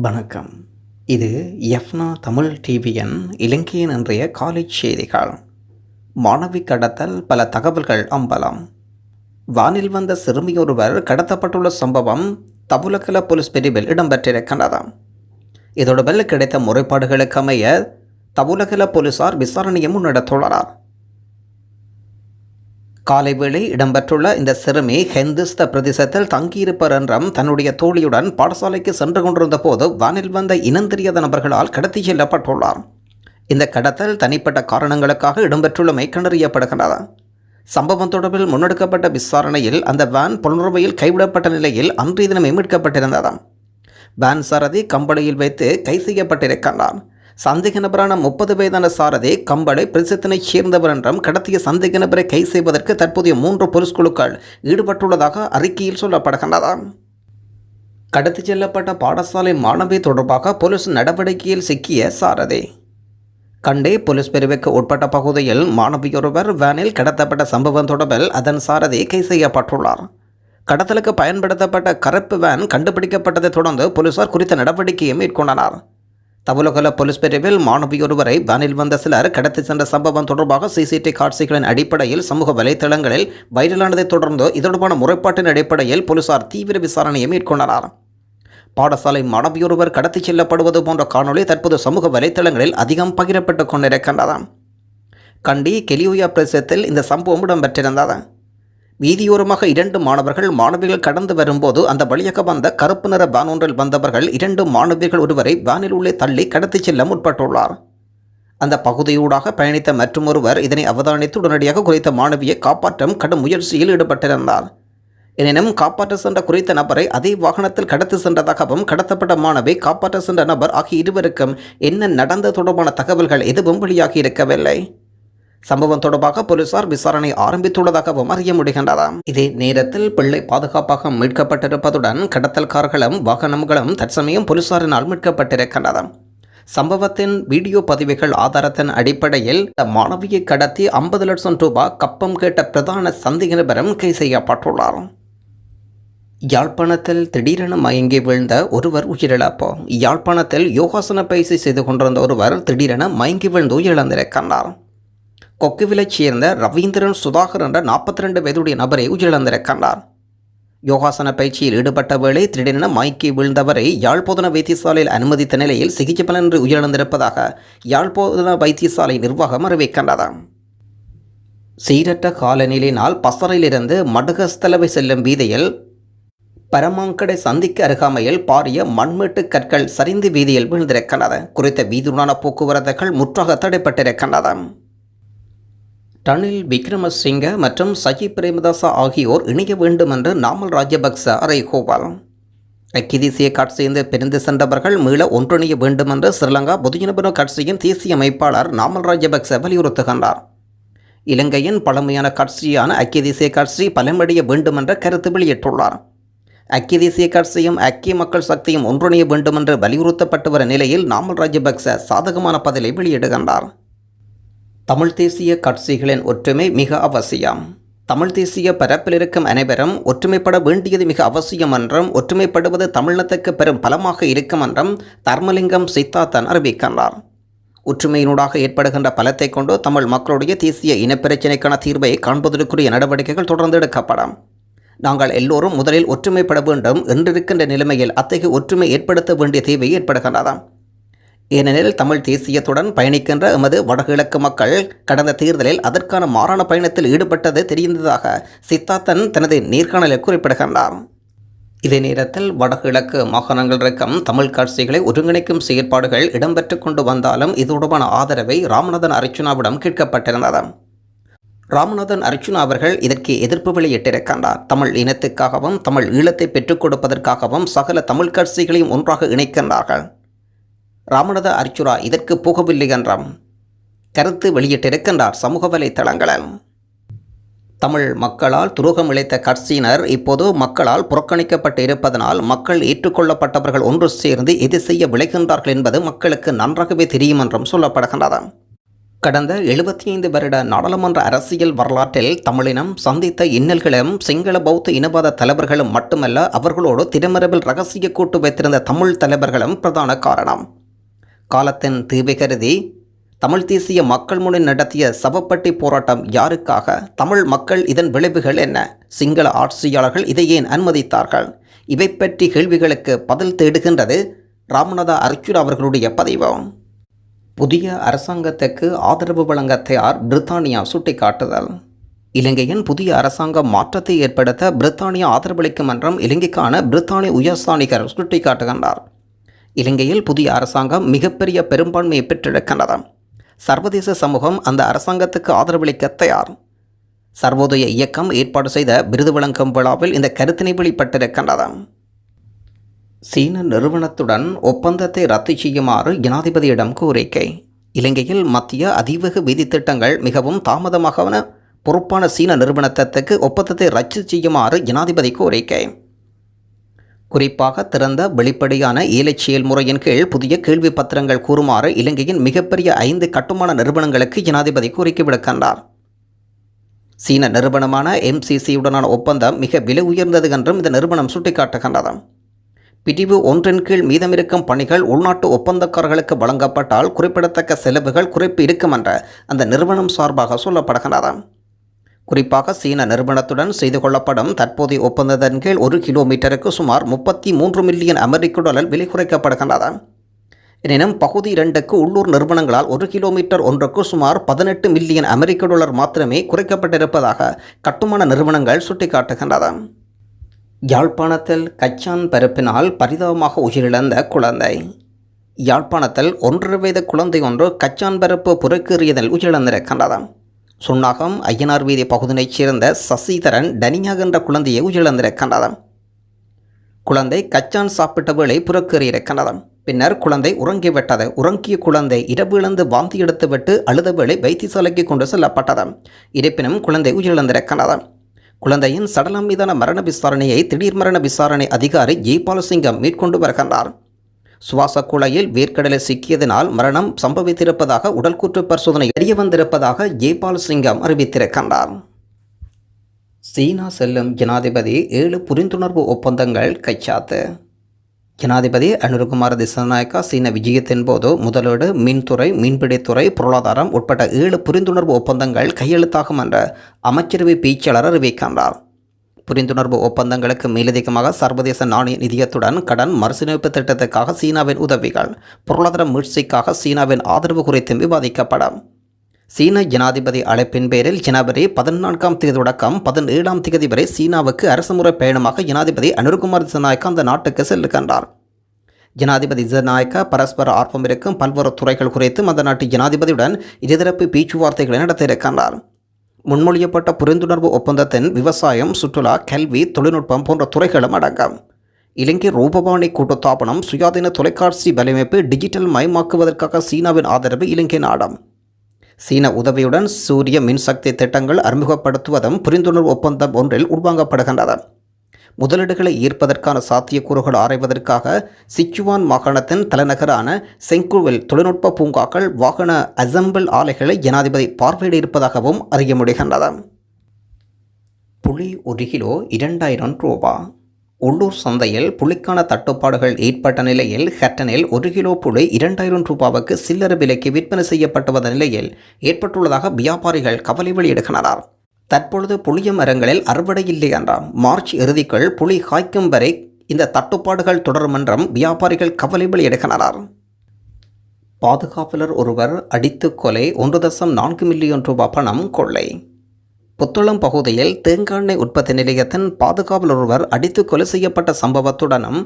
வணக்கம். இது எஃப்னா தமிழ் டிவியின் இலங்கையின் இன்றைய காலை செய்திகள். மாணவி கடத்தல், பல தகவல்கள் அம்பலம். வானில் வந்த சிறுமியொருவர் கடத்தப்பட்டுள்ள சம்பவம் தபுலகல போலீஸ் பிரிவில் இடம்பெற்றிருக்கின்றது. இதோடு கிடைத்த முறைப்பாடுகளுக்கு அமைய தபுலகல போலீசார் விசாரணையை முன்னெடுத்துள்ளனர். காலை வேளை இடம்பெற்றுள்ள இந்த சிறுமி ஹெந்துஸ்த பிரதேசத்தில் தங்கியிருப்பர் என்றும் தன்னுடைய தோழியுடன் பாடசாலைக்கு சென்று கொண்டிருந்த போது வானில் வந்த இனந்தெரியாத நபர்களால் கடத்தி செல்லப்பட்டுள்ளார். இந்த கடத்தல் தனிப்பட்ட காரணங்களுக்காக இடம்பெற்றுள்ளமை கண்டறியப்படுகின்றது. சம்பவம் தொடர்பில் முன்னெடுக்கப்பட்ட விசாரணையில் அந்த வேன் புலனுறவையில் கைவிடப்பட்ட நிலையில் அன்றைய தினமே மீட்கப்பட்டிருந்தது. வேன் சாரதி கம்பளையில் வைத்து கை செய்யப்பட்டிருக்கின்றார். சந்தேக நபரான 30 வயதான சாரதி கம்பளை பிரதேசத்தினைச் சேர்ந்தவர் என்றும் கடத்திய சந்தேக நபரை கை செய்வதற்கு தற்போதைய 3 போலீஸ் குழுக்கள் ஈடுபட்டுள்ளதாக அறிக்கையில் சொல்லப்படுகின்றது. கடத்தி செல்லப்பட்ட பாடசாலை மாணவி தொடர்பாக போலீஸ் நடவடிக்கையில் சிக்கிய சாரதி. கண்டே போலீஸ் பிரிவுக்கு உட்பட்ட பகுதியில் மாணவியொருவர் வேனில் கடத்தப்பட்ட சம்பவம் தொடர்பில் அதன் சாரதி கை செய்யப்பட்டுள்ளார். கடத்தலுக்கு பயன்படுத்தப்பட்ட கருப்பு வேன் கண்டுபிடிக்கப்பட்டதை தொடர்ந்து போலீசார் குறித்த நடவடிக்கையை மேற்கொண்டனர். தபுலகல போலீஸ் பிரிவில் மாணவியொருவரை வேனில் வந்த சிலர் கடத்தி சென்ற சம்பவம் தொடர்பாக சிசிடிவி காட்சிகளின் அடிப்படையில் சமூக வலைதளங்களில் வைரலானதை தொடர்ந்து இதொடர்பான முறைப்பாட்டின் அடிப்படையில் போலீசார் தீவிர விசாரணையை மேற்கொண்டனர். பாடசாலை மாணவியொருவர் கடத்தி செல்லப்படுவது போன்ற காணொலி தற்போது சமூக வலைதளங்களில் அதிகம் பகிரப்பட்டுக் கொண்டிருக்கின்றது. கண்டி கெலியோயா பிரதேசத்தில் இந்த சம்பவம் இடம்பெற்றிருந்தது. வீதியோரமாக 2 மாணவிகள் கடந்து வரும்போது அந்த வழியாக வந்த கருப்பு நிற வேன் ஒன்றில் வந்தவர்கள் 2 மாணவிகள் ஒருவரை வேனில் உள்ளே தள்ளி கடத்தி செல்ல முற்பட்டுள்ளார். அந்த பகுதியூடாக பயணித்த மற்றொருவர் இதனை அவதானித்து உடனடியாக குறித்த மாணவியை காப்பாற்றும் கடும் முயற்சியில் ஈடுபட்டிருந்தார். எனினும் காப்பாற்ற சென்ற குறித்த நபரை அதே வாகனத்தில் கடத்தி சென்றதாகவும் கடத்தப்பட்ட மாணவி காப்பாற்ற சென்ற நபர் ஆகிய இருவருக்கும் என்ன நடந்த தொடர்பான தகவல்கள் எதுவும் வெளியாகி இருக்கவில்லை. சம்பவம் தொடர்பாக போலீசார் விசாரணை ஆரம்பித்துள்ளதாகவும் அறிய முடிகின்றது. இதே நேரத்தில் பிள்ளை பாதுகாப்பாக மீட்கப்பட்டிருப்பதுடன் கடத்தல்காரர்களும் வாகனங்களும் தற்சமயம் போலீசாரினால் மீட்கப்பட்டிருக்கின்றன. சம்பவத்தின் வீடியோ பதிவுகள் ஆதாரத்தின் அடிப்படையில் மாணவியை கடத்தி 50 லட்சம் ரூபாய் கப்பம் கேட்ட பிரதான சந்தேக நபரும் கைது செய்யப்பட்டுள்ளார். யாழ்ப்பாணத்தில் திடீரென மயங்கி வீழ்ந்த ஒருவர் உயிரிழப்பு. யாழ்ப்பாணத்தில் யோகாசன பயிற்சி செய்து கொண்டிருந்த ஒருவர் திடீரென மயங்கி வீழ்ந்து உயிரிழந்திருக்கின்றார். கொக்குவிலைச் சேர்ந்த ரவீந்திரன் சுதாகர் என்ற 42 வயதுடைய நபரை உயிரிழந்திருக்கின்றார். யோகாசன பயிற்சியில் ஈடுபட்ட வேளை திடீரென மயங்கி வீழ்ந்தவரை யாழ்ப்பாண வைத்தியசாலையில் அனுமதித்த நிலையில் சிகிச்சை பலனின்றி உயிரிழந்திருப்பதாக யாழ்ப்பாண வைத்தியசாலை நிர்வாகம் அறிவிக்கின்றது. சீரற்ற காலநிலையினால் பசறையிலிருந்து மடுகஸ்தலவை செல்லும் வீதியில் பரமாங்கடை சந்திக்கு அருகாமையில் பாரிய மண்மீட்டு கற்கள் சரிந்து வீதியில் வீழ்ந்திருக்கின்றன. குறித்த வீதியுடனான போக்குவரத்துகள் முற்றாக தடைப்பட்டிருக்கின்றன. ரணில் விக்ரமசிங்க மற்றும் சஜித் பிரேமதாச ஆகியோர் இணைய வேண்டும் என்று நாமல் ராஜபக்ச அறைகூவல். ஐக்கிய தேசிய கட்சியிலிருந்து பிரிந்து சென்றவர்கள் மீள ஒன்றிணைய வேண்டும் என்று ஸ்ரீலங்கா பொதுஜன கட்சியின் தேசிய அமைப்பாளர் நாமல் ராஜபக்ச வலியுறுத்துகின்றார். இலங்கையின் பழமையான கட்சியான ஐக்கிய தேசிய கட்சி பலமடைய வேண்டும் என்ற கருத்து வெளியிட்டுள்ளார். ஐக்கிய தேசிய கட்சியும் ஐக்கிய மக்கள் சக்தியும் ஒன்றிணைய வேண்டும் என்று வலியுறுத்தப்பட்டு வரும் நிலையில் நாமல் ராஜபக்ச சாதகமான பதிலை வெளியிடுகின்றார். தமிழ் தேசிய கட்சிகளின் ஒற்றுமை மிக அவசியம். தமிழ் தேசிய பரப்பில் இருக்கும் அனைவரும் ஒற்றுமைப்பட வேண்டியது மிக அவசியம் என்றும் ஒற்றுமைப்படுவது தமிழினத்துக்கு பெரும் பலமாக இருக்கும் என்றும் தர்மலிங்கம் சித்தார்த்தன் அறிவிக்கின்றார். ஒற்றுமையினூடாக ஏற்படுகின்ற பலத்தை கொண்டு தமிழ் மக்களுடைய தேசிய இனப்பிரச்சினைக்கான தீர்வை காண்பதற்குரிய நடவடிக்கைகள் தொடர்ந்து எடுக்கப்படும். நாங்கள் எல்லோரும் முதலில் ஒற்றுமைப்பட வேண்டும் என்றிருக்கின்ற நிலைமையில் அத்தகைய ஒற்றுமை ஏற்படுத்த வேண்டிய தேவை ஏற்படுகின்றது. ஏனெனில் தமிழ் தேசியத்துடன் பயணிக்கின்ற எமது வடகிழக்கு மக்கள் கடந்த தேர்தலில் அதற்கான மாறான பயணத்தில் ஈடுபட்டது தெரிந்ததாக சித்தார்த்தன் தனது நேர்காணலில் குறிப்பிடுகின்றார். இதே நேரத்தில் வடகிழக்கு மாகாணங்கள் இருக்கும் தமிழ் கட்சிகளை ஒருங்கிணைக்கும் செயற்பாடுகள் இடம்பெற்று கொண்டு வந்தாலும் இதோடுமான ஆதரவை ராமநாதன் அர்ச்சுனாவிடம் கேட்கப்பட்டிருந்தது. ராமநாதன் அர்ச்சுனா அவர்கள் இதற்கு எதிர்ப்பு வெளியிட்டிருக்கின்றார். தமிழ் இனத்துக்காகவும் தமிழ் ஈழத்தை பெற்றுக் கொடுப்பதற்காகவும் சகல தமிழ் கட்சிகளையும் ஒன்றாக இணைக்கின்றார்கள். ராமநாத அர்ச்சுனா இதற்கு போகவில்லை என்றும் கருத்து வெளியிட்டிருக்கின்றார் சமூக வலைத்தளங்களில். தமிழ் மக்களால் துரோகம் இழைத்த கட்சியினர் இப்போது மக்களால் புறக்கணிக்கப்பட்டு இருப்பதனால் மக்கள் ஏற்றுக்கொள்ளப்பட்டவர்கள் ஒன்று சேர்ந்து எது செய்ய விளைகின்றார்கள் என்பது மக்களுக்கு நன்றாகவே தெரியும் என்றும் சொல்லப்படுகின்றது. கடந்த 75 வருட நாடாளுமன்ற அரசியல் வரலாற்றில் தமிழினம் சந்தித்த இன்னல்களும் சிங்கள பௌத்த இனவாத தலைவர்களும் மட்டுமல்ல, அவர்களோடு திடமரபில் இரகசிய கூட்டு வைத்திருந்த தமிழ் தலைவர்களும் பிரதான காரணம். காலத்தின் தீவை கருதி தமிழ் தேசிய மக்கள் முன்னணி நடத்திய சவப்பட்டி போராட்டம் யாருக்காக? தமிழ் மக்கள் இதன் விளைவுகள் என்ன? சிங்கள ஆட்சியாளர்கள் இதை ஏன் அனுமதித்தார்கள்? இவை பற்றி கேள்விகளுக்கு பதில் தேடுகின்றது ராமநாத அர்ச்சுனா அவர்களுடைய பதிவு. புதிய அரசாங்கத்துக்கு ஆதரவு வழங்க தயார் பிரித்தானியா சுட்டிக்காட்டுதல். இலங்கையின் புதிய அரசாங்க மாற்றத்தை ஏற்படுத்த பிரித்தானியா ஆதரவளிக்கும் என்றும் இலங்கைக்கான பிரித்தானிய உயர்ஸ்தானிகர் சுட்டிக்காட்டுகின்றார். இலங்கையில் புதிய அரசாங்கம் மிகப்பெரிய பெரும்பான்மையை பெற்றிருக்கின்றது. சர்வதேச சமூகம் அந்த அரசாங்கத்துக்கு ஆதரவளிக்க தயார். சர்வோதய இயக்கம் ஏற்பாடு செய்த விருது வழங்கும் விழாவில் இந்த கருத்தினை வெளிப்பட்டிருக்கின்றது. சீன நிறுவனத்துடன் ஒப்பந்தத்தை ரத்து செய்யுமாறு ஜனாதிபதியிடம் கோரிக்கை. இலங்கையில் மத்திய அதிவேக வீதி திட்டங்கள் மிகவும் தாமதமாக பொறுப்பான சீன நிறுவனத்துக்கு ஒப்பந்தத்தை ரத்து செய்யுமாறு ஜனாதிபதி கோரிக்கை. குறிப்பாக திறந்த வெளிப்படையான ஏலை செயல்முறையின் கீழ் புதிய கேள்வி பத்திரங்கள் கூறுமாறு இலங்கையின் மிகப்பெரிய 5 கட்டுமான நிறுவனங்களுக்கு ஜனாதிபதி கோரிக்கை விடுக்கின்றார். சீன நிறுவனமான MCCயுடனான ஒப்பந்தம் மிக விலை உயர்ந்தது என்றும் இந்த நிறுவனம் சுட்டிக்காட்டுகின்றது. பிரிவு 1 கீழ் மீதமிருக்கும் பணிகள் உள்நாட்டு ஒப்பந்தக்காரர்களுக்கு வழங்கப்பட்டால் குறிப்பிடத்தக்க செலவுகள் குறைப்பு இருக்கும் என்ற அந்த நிறுவனம் சார்பாக சொல்லப்படுகின்றது. குறிப்பாக சீன நிறுவனத்துடன் செய்து கொள்ளப்படும் தற்போதைய ஒப்பந்தத்தின் கீழ் 1 கிலோமீட்டருக்கு சுமார் 33 மில்லியன் அமெரிக்க டாலர் விலை குறைக்கப்படுகின்றது. எனினும் பகுதி 2க்கு உள்ளூர் நிறுவனங்களால் 1 கிலோமீட்டர் ஒன்றுக்கு சுமார் 18 மில்லியன் அமெரிக்க டாலர் மாத்திரமே குறைக்கப்பட்டிருப்பதாக கட்டுமான நிறுவனங்கள் சுட்டிக்காட்டுகின்றன. யாழ்ப்பாணத்தில் கச்சான் பருப்பினால் பரிதாபமாக உயிரிழந்த குழந்தை. யாழ்ப்பாணத்தில் 1.5 வயது குழந்தை ஒன்று கச்சான் பருப்பு புறக்கேறியதில் உயிரிழந்திருக்கின்றது. சுன்னாகம் ஐயனார் வீதி பகுதியைச் சேர்ந்த சசிதரன் டனியா என்ற குழந்தையை உயிரிழந்திருக்கின்றது. குழந்தை கச்சான் சாப்பிட்ட வேளை புறக்கேறியிருக்கின்றது. பின்னர் குழந்தை உறங்கிவிட்டது. உறங்கிய குழந்தை இரவு இழந்து வாந்தி எடுத்துவிட்டு அழுத வேளை வைத்தியசாலைக்கு கொண்டு செல்லப்பட்டது. இருப்பினும் குழந்தை உயிரிழந்திருக்கின்றது. குழந்தையின் சடலம் மீதான மரண விசாரணையை திடீர் மரண விசாரணை அதிகாரி ஜெய்பாலசிங்கம் மேற்கொண்டு வருகின்றார். சுவாச குழாயில் வேர்க்கடலில் சிக்கியதனால் மரணம் சம்பவித்திருப்பதாக உடல்கூற்று பரிசோதனை தெரிய வந்திருப்பதாக ஜெய்பாலசிங்கம் அறிவித்திருக்கின்றார். சீனா செல்லும் ஜனாதிபதி 7 புரிந்துணர்வு ஒப்பந்தங்கள் கைச்சாத்து. ஜனாதிபதி அனுரகுமார திசாநாயக்கா சீன விஜயத்தின் போது முதலீடு, மீன்துறை, மீன்பிடித்துறை, பொருளாதாரம் உட்பட 7 புரிந்துணர்வு ஒப்பந்தங்கள் கையெழுத்தாகும் என்ற அமைச்சரவை பேச்சாளர் அறிவிக்கின்றார். புரிந்துணர்வு ஒப்பந்தங்களுக்கு மேலதிகமாக சர்வதேச நாணய நிதியத்துடன் கடன் மறுசீரமைப்பு திட்டத்துக்காக சீனாவின் உதவிகள், பொருளாதார மீட்சிக்காக சீனாவின் ஆதரவு குறித்தும் விவாதிக்கப்படும். சீன ஜனாதிபதி அழைப்பின் பேரில் ஜனவரி 14ஆம் தேதி தொடக்கம் 17ஆம் தேதி வரை சீனாவுக்கு அரசுமுறை பயணமாக ஜனாதிபதி அனுரகுமார் திசாநாயக்கா அந்த நாட்டுக்கு செல்லுகின்றார். ஜனாதிபதி திசாநாயக்கா பரஸ்பர ஆர்வம் இருக்கும் பல்வேறு துறைகள் குறித்தும் அந்த நாட்டு ஜனாதிபதியுடன் இருதரப்பு பேச்சுவார்த்தைகளை நடத்தியிருக்கின்றார். முன்மொழியப்பட்ட புரிந்துணர்வு ஒப்பந்தத்தின் விவசாயம், சுற்றுலா, கல்வி, தொழில்நுட்பம் போன்ற துறைகளும் அடங்கும். இலங்கை ரூபவாணி கூட்டுத்தாபனம் சுயாதீன தொலைக்காட்சி வலையமைப்பு டிஜிட்டல் மயமாக்குவதற்காக சீனாவின் ஆதரவு இலங்கை நாடும். சீன உதவியுடன் சூரிய மின்சக்தி திட்டங்கள் அறிமுகப்படுத்துவதும் புரிந்துணர்வு ஒப்பந்தம் ஒன்றில் உள்வாங்கப்படுகின்றது. முதலீடுகளை ஈர்ப்பதற்கான சாத்தியக்கூறுகள் ஆராய்வதற்காக சிச்சுவான் மாகாணத்தின் தலைநகரான செங்கூவில் தொழில்நுட்ப பூங்காக்கள், வாகன அசம்பிள் ஆலைகளை ஜனாதிபதி பார்வையிட இருப்பதாகவும் அறிய முடிகின்றது. புளி 1 கிலோ 2000 ரூபாய். உள்ளூர் சந்தையில் புளிக்கான தட்டுப்பாடுகள் ஏற்பட்ட நிலையில் ஹட்டனில் 1 கிலோ புளி 2000 ரூபாவுக்கு சில்லறை விலைக்கு விற்பனை செய்யப்பட்டுவத நிலையில் ஏற்பட்டுள்ளதாக வியாபாரிகள் கவலை வெளியிடுகின்றனர். தற்பொழுது புளிய மரங்களில் அறுவடை இல்லை என்றாம். மார்ச் இறுதிக்குள் புளி காய்க்கும் வரை இந்த தட்டுப்பாடுகள் தொடரும் என்றும் வியாபாரிகள் கவலை வெளியிடுகின்றனர். பாதுகாவலர் ஒருவர் அடித்து கொலை, 1.4 மில்லியன் ரூபாய் பணம் கொள்ளை. புத்தளம் பகுதியில் தேங்காய் எண்ணெய் உற்பத்தி நிலையத்தின் பாதுகாவலர் ஒருவர் அடித்து கொலை செய்யப்பட்ட சம்பவத்துடனும்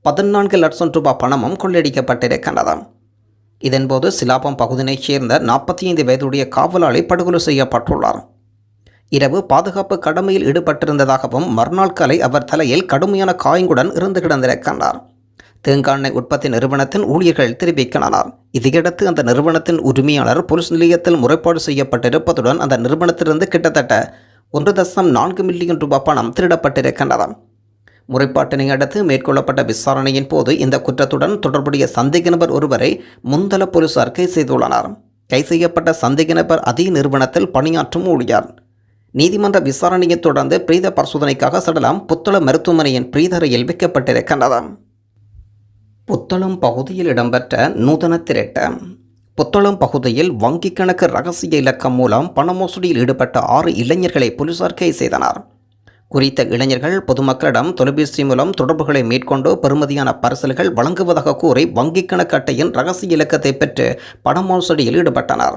14 லட்சம் ரூபாய் பணமும் கொள்ளையடிக்கப்பட்டிருக்கின்றது. இதன்போது சிலாபம் பகுதியைச் சேர்ந்த 45 வயதுடைய காவலாளி படுகொலை செய்யப்பட்டுள்ளார். இரவு பாதுகாப்பு கடமையில் ஈடுபட்டிருந்ததாகவும் மறுநாள் காலை அவர் தலையில் கடுமையான காயங்களுடன் இருந்து கிடந்திருக்கின்றார். தேங்காய் எண்ணெய் உற்பத்தி நிறுவனத்தின் ஊழியர்கள் தெரிவிக்கின்றனர். இதையடுத்து அந்த நிறுவனத்தின் உரிமையாளர் போலீஸ் நிலையத்தில் முறைப்பாடு செய்யப்பட்டிருப்பதுடன் அந்த நிறுவனத்திலிருந்து கிட்டத்தட்ட 1.4 மில்லியன் ரூபாய் பணம் திருடப்பட்டிருக்கின்றது. முறைப்பாட்டினை அடுத்து மேற்கொள்ளப்பட்ட விசாரணையின் போது இந்த குற்றத்துடன் தொடர்புடைய சந்தேக நபர் ஒருவரை முந்தள போலீசார் கைது செய்துள்ளனர். கைது செய்யப்பட்ட சந்தேக நபர் அதே நிறுவனத்தில் பணியாற்றும் ஊழியர். நீதிமன்ற விசாரணையை தொடர்ந்து பிரேத பரிசோதனைக்காக சடலம் புத்தளம் மருத்துவமனையின் பிரேதறையில் வைக்கப்பட்டிருக்கின்றது. புத்தளம் பகுதியில் இடம்பெற்ற நூதன திருட்டு. புத்தளம் பகுதியில் வங்கிக் கணக்கு ரகசிய இலக்கம் மூலம் பண மோசடியில் ஈடுபட்ட 6 இளைஞர்களை போலீசார் கைது செய்தனர். குறித்த இளைஞர்கள் பொதுமக்களிடம் தொலைபேசி மூலம் தொடர்புகளை மேற்கொண்டு பெறுமதியான பரிசல்கள் வழங்குவதாக கூறி வங்கிக் கணக்கு அட்டையின் ரகசிய இலக்கத்தை பெற்று பண மோசடியில் ஈடுபட்டனர்.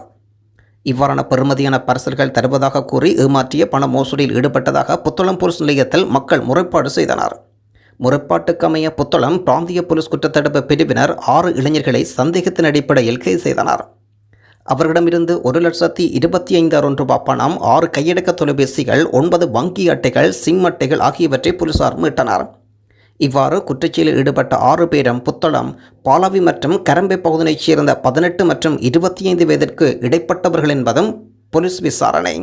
இவ்வாறான பெறுமதியான பரிசல்கள் தருவதாக கூறி ஏமாற்றிய பண மோசடியில் ஈடுபட்டதாக புத்தளம் போலீஸ் நிலையத்தில் மக்கள் முறைப்பாடு செய்தனர். முறைப்பாட்டுக்கமைய புத்தளம் பிராந்திய போலீஸ் குற்றத்தடுப்பு பிரிவினர் 6 இளைஞர்களை சந்தேகத்தின் அடிப்படையில் கைது செய்தனர். அவர்களிடமிருந்து 1,25,000 ரூபாய் பணம், 6 கையடக்க தொலைபேசிகள், 9 வங்கி அட்டைகள், சிம் அட்டைகள் ஆகியவற்றை போலீசார் மீட்டனர். இவ்வாறு குற்றச்செயலில் ஈடுபட்ட 6 பேரும் புத்தளம், பாலாவி மற்றும் கரம்பை பகுதியைச் சேர்ந்த 18 மற்றும் 25 வயதிற்கு இடைப்பட்டவர்கள் என்பதும் போலீஸ் விசாரணை.